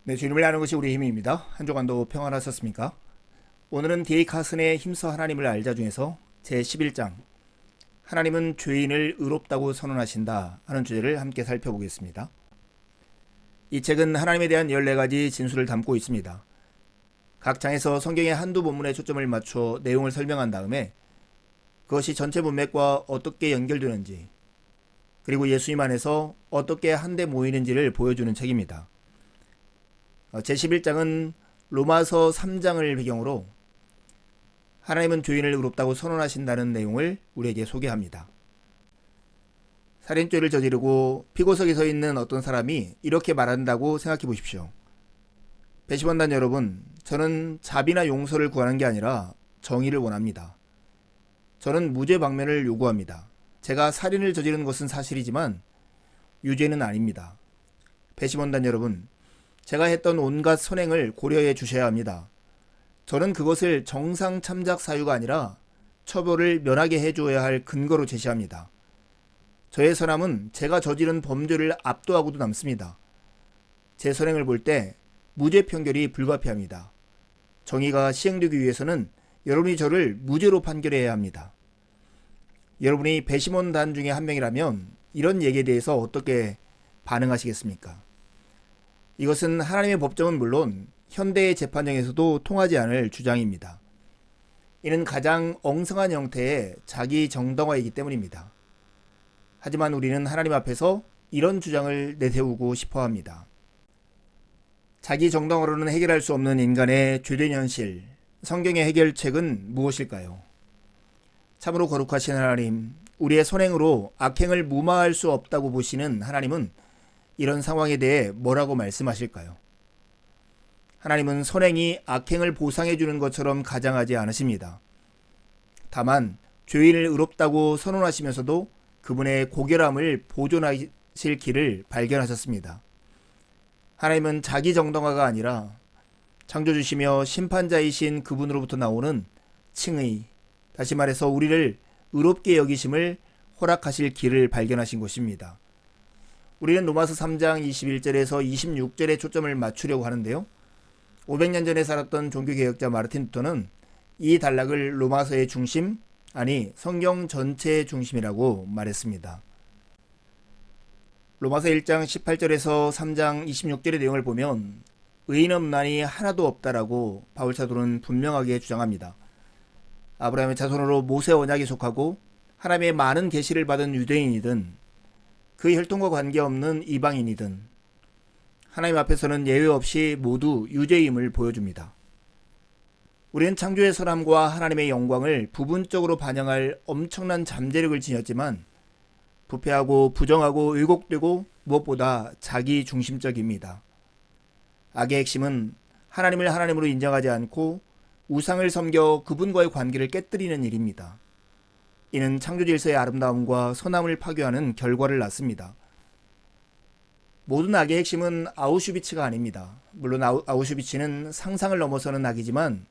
네, 주님을 아는 것이 우리의 힘입니다. 한 주간도 평안하셨습니까? 오늘은 D.A. 카슨의 힘써 하나님을 알자 중에서 제11장 하나님은 죄인을 의롭다고 선언하신다 하는 주제를 함께 살펴보겠습니다. 이 책은 하나님에 대한 14가지 진술을 담고 있습니다. 각 장에서 성경의 한두 본문에 초점을 맞춰 내용을 설명한 다음에 그것이 전체 문맥과 어떻게 연결되는지, 그리고 예수님 안에서 어떻게 한데 모이는지를 보여주는 책입니다. 제11장은 로마서 3장을 배경으로 하나님은 죄인을 의롭다고 선언하신다는 내용을 우리에게 소개합니다. 살인죄를 저지르고 피고석에 서 있는 어떤 사람이 이렇게 말한다고 생각해 보십시오. 배심원단 여러분, 저는 자비나 용서를 구하는 게 아니라 정의를 원합니다. 저는 무죄 방면을 요구합니다. 제가 살인을 저지른 것은 사실이지만 유죄는 아닙니다. 배심원단 여러분, 제가 했던 온갖 선행을 고려해 주셔야 합니다. 저는 그것을 정상 참작 사유가 아니라 처벌을 면하게 해줘야 할 근거로 제시합니다. 저의 선함은 제가 저지른 범죄를 압도하고도 남습니다. 제 선행을 볼 때 무죄 판결이 불가피합니다. 정의가 시행되기 위해서는 여러분이 저를 무죄로 판결해야 합니다. 여러분이 배심원단 중에 한 명이라면 이런 얘기에 대해서 어떻게 반응하시겠습니까? 이것은 하나님의 법정은 물론 현대의 재판정에서도 통하지 않을 주장입니다. 이는 가장 엉성한 형태의 자기 정당화이기 때문입니다. 하지만 우리는 하나님 앞에서 이런 주장을 내세우고 싶어 합니다. 자기 정당화로는 해결할 수 없는 인간의 죄된 현실, 성경의 해결책은 무엇일까요? 참으로 거룩하신 하나님, 우리의 선행으로 악행을 무마할 수 없다고 보시는 하나님은 이런 상황에 대해 뭐라고 말씀하실까요? 하나님은 선행이 악행을 보상해 주는 것처럼 가장하지 않으십니다. 다만 죄인을 의롭다고 선언하시면서도 그분의 고결함을 보존하실 길을 발견하셨습니다. 하나님은 자기 정당화가 아니라 창조주시며 심판자이신 그분으로부터 나오는 칭의, 다시 말해서 우리를 의롭게 여기심을 허락하실 길을 발견하신 것입니다. 우리는 로마서 3장 21절에서 26절에 초점을 맞추려고 하는데요. 500년 전에 살았던 종교개혁자 마르틴 루터는 이 단락을 로마서의 중심, 아니 성경 전체의 중심이라고 말했습니다. 로마서 1장 18절에서 3장 26절의 내용을 보면 의인 없나니 하나도 없다라고 바울사도는 분명하게 주장합니다. 아브라함의 자손으로 모세 언약에 속하고 하나님의 많은 계시를 받은 유대인이든 그 혈통과 관계없는 이방인이든 하나님 앞에서는 예외 없이 모두 유죄임을 보여줍니다. 우리는 창조의 선함과 하나님의 영광을 부분적으로 반영할 엄청난 잠재력을 지녔지만 부패하고 부정하고 왜곡되고 무엇보다 자기 중심적입니다. 악의 핵심은 하나님을 하나님으로 인정하지 않고 우상을 섬겨 그분과의 관계를 깨뜨리는 일입니다. 이는 창조질서의 아름다움과 선함을 파괴하는 결과를 낳습니다. 모든 악의 핵심은 아우슈비츠가 아닙니다. 물론 아우슈비츠는 상상을 넘어서는 악이지만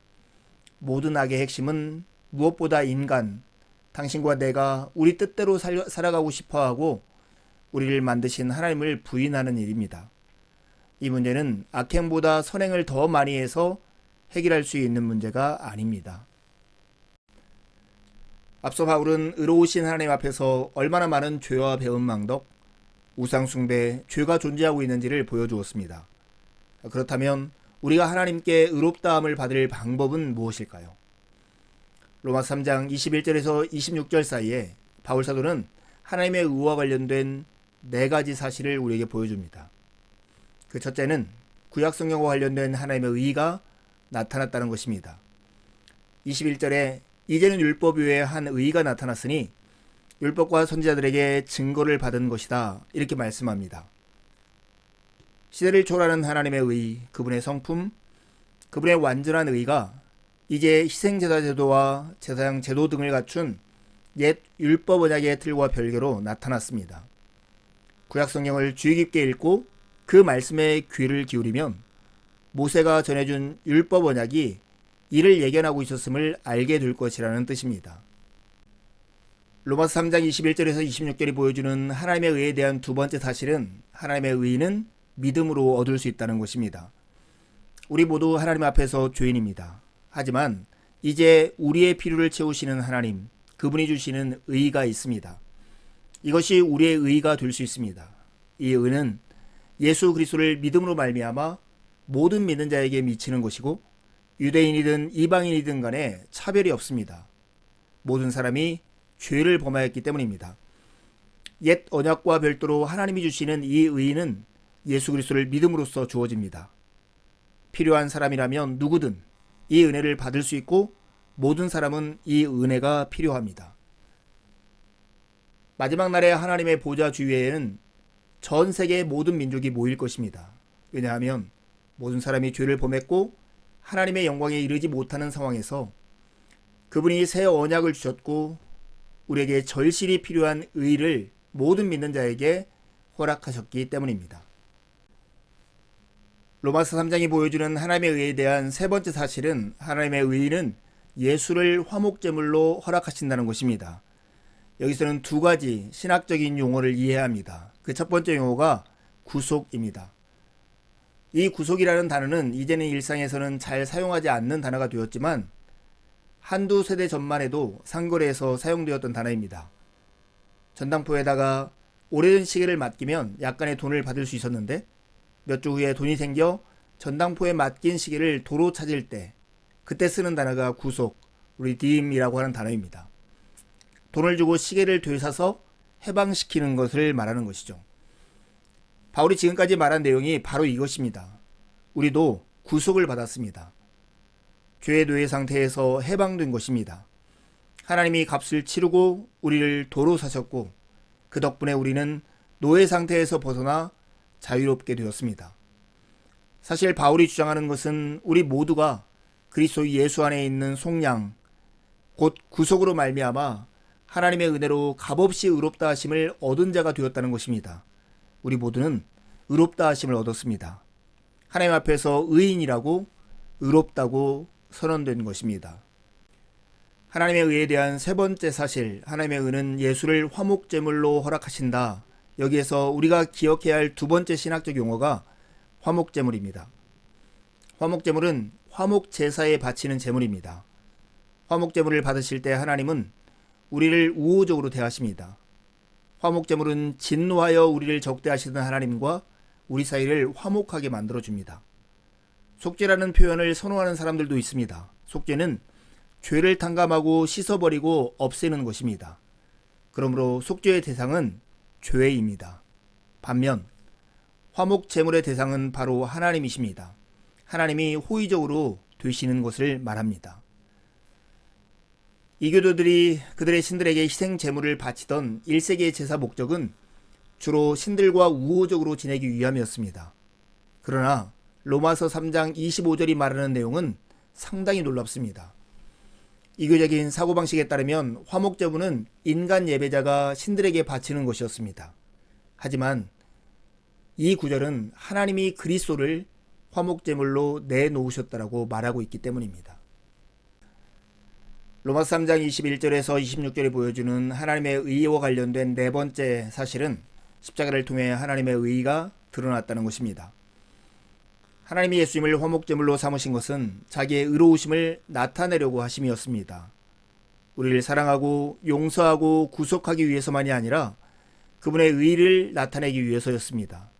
모든 악의 핵심은 무엇보다 인간, 당신과 내가 우리 뜻대로 살아가고 싶어하고 우리를 만드신 하나님을 부인하는 일입니다. 이 문제는 악행보다 선행을 더 많이 해서 해결할 수 있는 문제가 아닙니다. 앞서 바울은 의로우신 하나님 앞에서 얼마나 많은 죄와 배은망덕, 우상숭배, 죄가 존재하고 있는지를 보여주었습니다. 그렇다면 우리가 하나님께 의롭다함을 받을 방법은 무엇일까요? 로마서 3장 21절에서 26절 사이에 바울사도는 하나님의 의와 관련된 4가지 사실을 우리에게 보여줍니다. 그 첫째는 구약성경과 관련된 하나님의 의가 나타났다는 것입니다. 21절에 이제는 율법 외에 한 의가 나타났으니 율법과 선지자들에게 증거를 받은 것이다, 이렇게 말씀합니다. 시대를 초월하는 하나님의 의, 그분의 성품, 그분의 완전한 의가 이제 희생제사 제도와 제사장 제도 등을 갖춘 옛 율법 언약의 틀과 별개로 나타났습니다. 구약성경을 주의 깊게 읽고 그 말씀에 귀를 기울이면 모세가 전해준 율법 언약이 이를 예견하고 있었음을 알게 될 것이라는 뜻입니다. 로마서 3장 21절에서 26절이 보여주는 하나님의 의에 대한 두 번째 사실은 하나님의 의는 믿음으로 얻을 수 있다는 것입니다. 우리 모두 하나님 앞에서 죄인입니다. 하지만 이제 우리의 필요를 채우시는 하나님, 그분이 주시는 의가 있습니다. 이것이 우리의 의가 될 수 있습니다. 이 의는 예수 그리스도를 믿음으로 말미암아 모든 믿는 자에게 미치는 것이고 유대인이든 이방인이든 간에 차별이 없습니다. 모든 사람이 죄를 범하였기 때문입니다. 옛 언약과 별도로 하나님이 주시는 이 의는 예수 그리스도를 믿음으로써 주어집니다. 필요한 사람이라면 누구든 이 은혜를 받을 수 있고 모든 사람은 이 은혜가 필요합니다. 마지막 날에 하나님의 보좌 주위에는 전 세계의 모든 민족이 모일 것입니다. 왜냐하면 모든 사람이 죄를 범했고 하나님의 영광에 이르지 못하는 상황에서 그분이 새 언약을 주셨고 우리에게 절실히 필요한 의를 모든 믿는 자에게 허락하셨기 때문입니다. 로마서 3장이 보여주는 하나님의 의에 대한 세 번째 사실은 하나님의 의는 예수를 화목제물로 허락하신다는 것입니다. 여기서는 두 가지 신학적인 용어를 이해해야 합니다. 그 첫 번째 용어가 구속입니다. 이 구속이라는 단어는 이제는 일상에서는 잘 사용하지 않는 단어가 되었지만 한두 세대 전만 해도 상거래에서 사용되었던 단어입니다. 전당포에다가 오래된 시계를 맡기면 약간의 돈을 받을 수 있었는데 몇 주 후에 돈이 생겨 전당포에 맡긴 시계를 도로 찾을 때 그때 쓰는 단어가 구속, redeem이라고 하는 단어입니다. 돈을 주고 시계를 되사서 해방시키는 것을 말하는 것이죠. 바울이 지금까지 말한 내용이 바로 이것입니다. 우리도 구속을 받았습니다. 죄의 노예 상태에서 해방된 것입니다. 하나님이 값을 치르고 우리를 도로 사셨고 그 덕분에 우리는 노예 상태에서 벗어나 자유롭게 되었습니다. 사실 바울이 주장하는 것은 우리 모두가 그리스도 예수 안에 있는 속량, 곧 구속으로 말미암아 하나님의 은혜로 값없이 의롭다 하심을 얻은 자가 되었다는 것입니다. 우리 모두는 의롭다 하심을 얻었습니다. 하나님 앞에서 의인이라고 의롭다고 선언된 것입니다. 하나님의 의에 대한 세 번째 사실, 하나님의 의는 예수를 화목제물로 허락하신다. 여기에서 우리가 기억해야 할 두 번째 신학적 용어가 화목제물입니다. 화목제물은 화목제사에 바치는 제물입니다. 화목제물을 받으실 때 하나님은 우리를 우호적으로 대하십니다. 화목제물은 진노하여 우리를 적대하시던 하나님과 우리 사이를 화목하게 만들어줍니다. 속죄라는 표현을 선호하는 사람들도 있습니다. 속죄는 죄를 탕감하고 씻어버리고 없애는 것입니다. 그러므로 속죄의 대상은 죄입니다. 반면 화목제물의 대상은 바로 하나님이십니다. 하나님이 호의적으로 되시는 것을 말합니다. 이교도들이 그들의 신들에게 희생 제물을 바치던 1세기의 제사 목적은 주로 신들과 우호적으로 지내기 위함이었습니다. 그러나 로마서 3장 25절이 말하는 내용은 상당히 놀랍습니다. 이교적인 사고방식에 따르면 화목제물은 인간 예배자가 신들에게 바치는 것이었습니다. 하지만 이 구절은 하나님이 그리스도를 화목제물로 내놓으셨다라고 말하고 있기 때문입니다. 로마서 3장 21절에서 26절이 보여주는 하나님의 의와 관련된 네 번째 사실은 십자가를 통해 하나님의 의가 드러났다는 것입니다. 하나님이 예수님을 화목제물로 삼으신 것은 자기의 의로우심을 나타내려고 하심이었습니다. 우리를 사랑하고 용서하고 구속하기 위해서만이 아니라 그분의 의를 나타내기 위해서였습니다.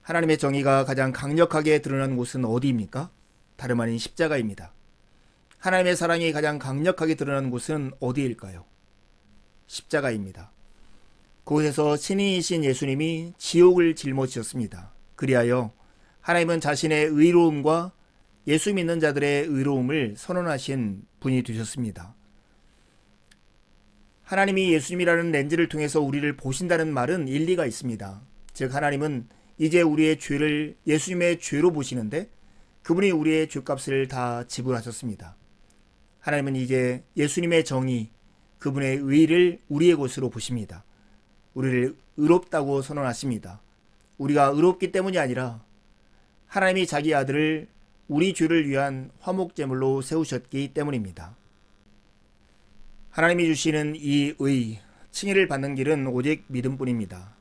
하나님의 정의가 가장 강력하게 드러난 곳은 어디입니까? 다름 아닌 십자가입니다. 하나님의 사랑이 가장 강력하게 드러난 곳은 어디일까요? 십자가입니다. 그곳에서 신이신 예수님이 지옥을 짊어지셨습니다. 그리하여 하나님은 자신의 의로움과 예수 믿는 자들의 의로움을 선언하신 분이 되셨습니다. 하나님이 예수님이라는 렌즈를 통해서 우리를 보신다는 말은 일리가 있습니다. 즉 하나님은 이제 우리의 죄를 예수님의 죄로 보시는데 그분이 우리의 죄값을 다 지불하셨습니다. 하나님은 이제 예수님의 정의, 그분의 의를 우리의 것으로 보십니다. 우리를 의롭다고 선언하십니다. 우리가 의롭기 때문이 아니라 하나님이 자기 아들을 우리 죄를 위한 화목제물로 세우셨기 때문입니다. 하나님이 주시는 이 의, 칭의를 받는 길은 오직 믿음뿐입니다.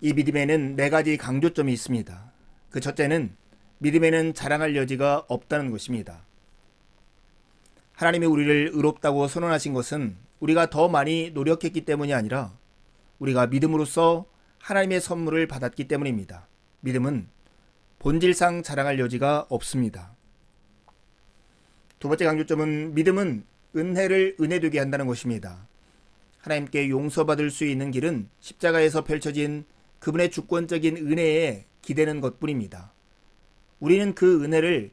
이 믿음에는 네 가지 강조점이 있습니다. 그 첫째는 믿음에는 자랑할 여지가 없다는 것입니다. 하나님이 우리를 의롭다고 선언하신 것은 우리가 더 많이 노력했기 때문이 아니라 우리가 믿음으로써 하나님의 선물을 받았기 때문입니다. 믿음은 본질상 자랑할 여지가 없습니다. 두 번째 강조점은 믿음은 은혜를 은혜되게 한다는 것입니다. 하나님께 용서받을 수 있는 길은 십자가에서 펼쳐진 그분의 주권적인 은혜에 기대는 것뿐입니다. 우리는 그 은혜를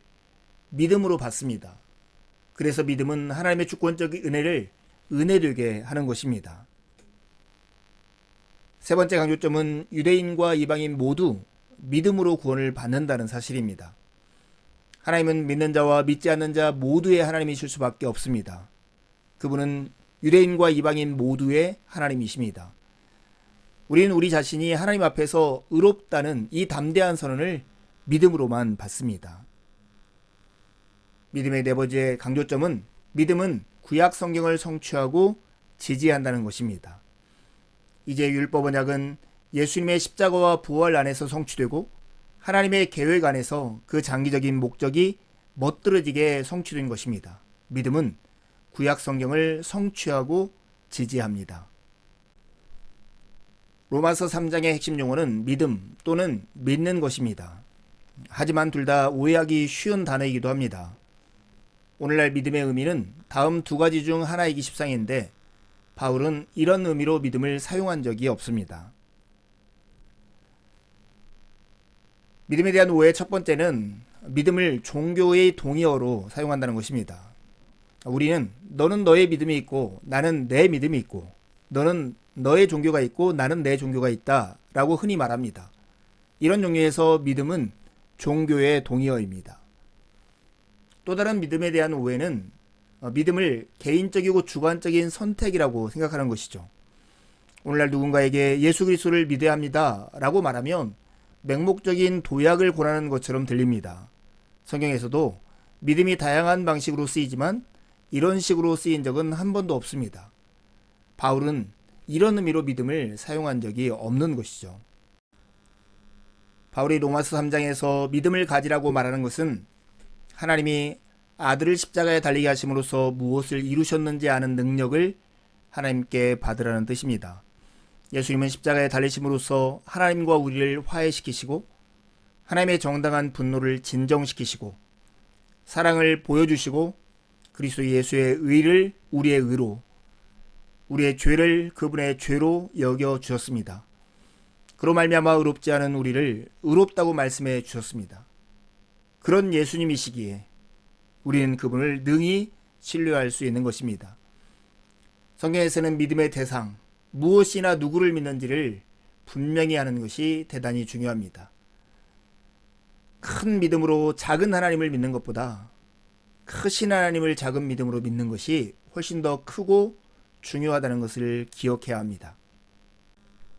믿음으로 받습니다. 그래서 믿음은 하나님의 주권적인 은혜를 은혜되게 하는 것입니다. 세 번째 강조점은 유대인과 이방인 모두 믿음으로 구원을 받는다는 사실입니다. 하나님은 믿는 자와 믿지 않는 자 모두의 하나님이실 수밖에 없습니다. 그분은 유대인과 이방인 모두의 하나님이십니다. 우리는 우리 자신이 하나님 앞에서 의롭다는 이 담대한 선언을 믿음으로만 받습니다. 믿음의 네 번째 강조점은 믿음은 구약 성경을 성취하고 지지한다는 것입니다. 이제 율법 언약은 예수님의 십자가와 부활 안에서 성취되고 하나님의 계획 안에서 그 장기적인 목적이 멋들어지게 성취된 것입니다. 믿음은 구약 성경을 성취하고 지지합니다. 로마서 3장의 핵심 용어는 믿음 또는 믿는 것입니다. 하지만 둘 다 오해하기 쉬운 단어이기도 합니다. 오늘날 믿음의 의미는 다음 두 가지 중 하나이기 십상인데 바울은 이런 의미로 믿음을 사용한 적이 없습니다. 믿음에 대한 오해 첫 번째는 믿음을 종교의 동의어로 사용한다는 것입니다. 우리는 너는 너의 믿음이 있고 나는 내 믿음이 있고 너는 너의 종교가 있고 나는 내 종교가 있다 라고 흔히 말합니다. 이런 종류에서 믿음은 종교의 동의어입니다. 또 다른 믿음에 대한 오해는 믿음을 개인적이고 주관적인 선택이라고 생각하는 것이죠. 오늘날 누군가에게 예수 그리스도를 믿어야 합니다 라고 말하면 맹목적인 도약을 권하는 것처럼 들립니다. 성경에서도 믿음이 다양한 방식으로 쓰이지만 이런 식으로 쓰인 적은 한 번도 없습니다. 바울은 이런 의미로 믿음을 사용한 적이 없는 것이죠. 바울이 로마서 3장에서 믿음을 가지라고 말하는 것은 하나님이 아들을 십자가에 달리게 하심으로써 무엇을 이루셨는지 아는 능력을 하나님께 받으라는 뜻입니다. 예수님은 십자가에 달리심으로써 하나님과 우리를 화해시키시고 하나님의 정당한 분노를 진정시키시고 사랑을 보여주시고 그리스도 예수의 의를 우리의 의로 우리의 죄를 그분의 죄로 여겨주셨습니다. 그로 말미암아 의롭지 않은 우리를 의롭다고 말씀해 주셨습니다. 그런 예수님이시기에 우리는 그분을 능히 신뢰할 수 있는 것입니다. 성경에서는 믿음의 대상, 무엇이나 누구를 믿는지를 분명히 하는 것이 대단히 중요합니다. 큰 믿음으로 작은 하나님을 믿는 것보다 크신 하나님을 작은 믿음으로 믿는 것이 훨씬 더 크고 중요하다는 것을 기억해야 합니다.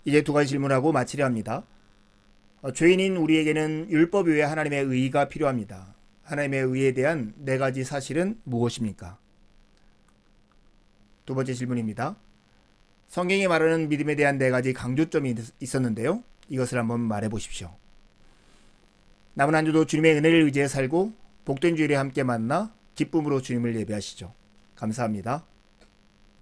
이제 두 가지 질문하고 마치려 합니다. 죄인인 우리에게는 율법 외에 하나님의 의가 필요합니다. 하나님의 의에 대한 네 가지 사실은 무엇입니까? 두 번째 질문입니다. 성경이 말하는 믿음에 대한 네 가지 강조점이 있었는데요. 이것을 한번 말해 보십시오. 남은 한 주도 주님의 은혜를 의지해 살고 복된 주일에 함께 만나 기쁨으로 주님을 예배하시죠. 감사합니다.